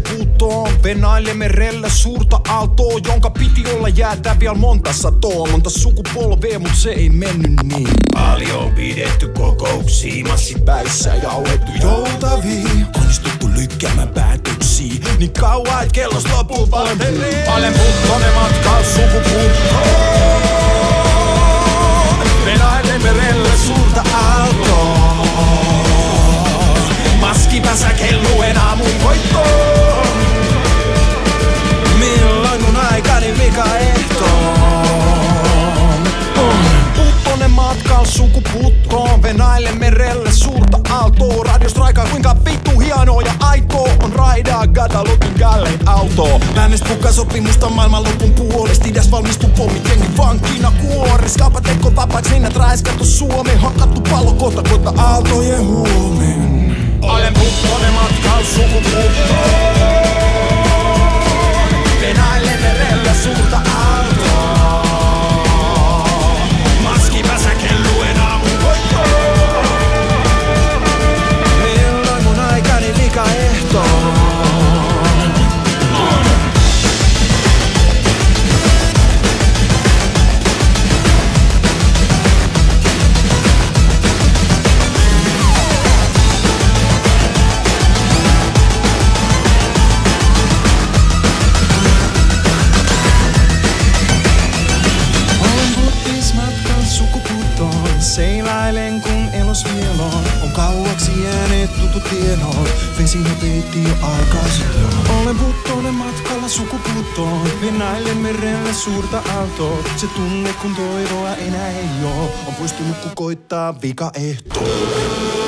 sukupuuttoon. Venaille merelle suurta aaltoa, jonka piti olla jäätä vielä monta satoa. Monta sukupolvea, mut se ei mennyt niin. Paljon pidetty kokouksia, massit päissä jauhettu joutavia. Onnistuttu lykkäämään päätöksiä niin kauan, et kellos lopuu palvelee. Alenputtonen matkalla sukupuuttoon. Venaille merelle suurta aaltoa. Maskipäässä kelluen aamun voittoon. Milloin mun aikani mikä ehtoon? Puttonen matkalla sukupuuttoon. Venaille merelle suurta aaltoa. Radiostraikaa kuinka vittu hienoa ja aitoa on raidaa Guadalupen kallein autoa. Lännestä pukaa sopimusta maailmanlopun puolesta. Idäs valmistu pommit jengi vankina kuoris. Kaupatekko vapaaks linnat raiskattu Suomi. Hakattu pallo kohta aaltojen huomen. Alenputtonen matkalla sukupuuttoon. Venaille merelle suurta aaltoa. Maskipäässä kelluen aamun voittoon. Milloin mun aikani mikä ehtoon? Seilailen kun elos vielä on kauaksi jääneet tutut tiedot. Vesi peitti jo aikaisin. Olen puttonen matkalla sukupuuttoon. Venäille merelle suurta aaltoa. Se tunne kun toivoa enää ei oo. On poistunut kun koittaa vika ehtoon.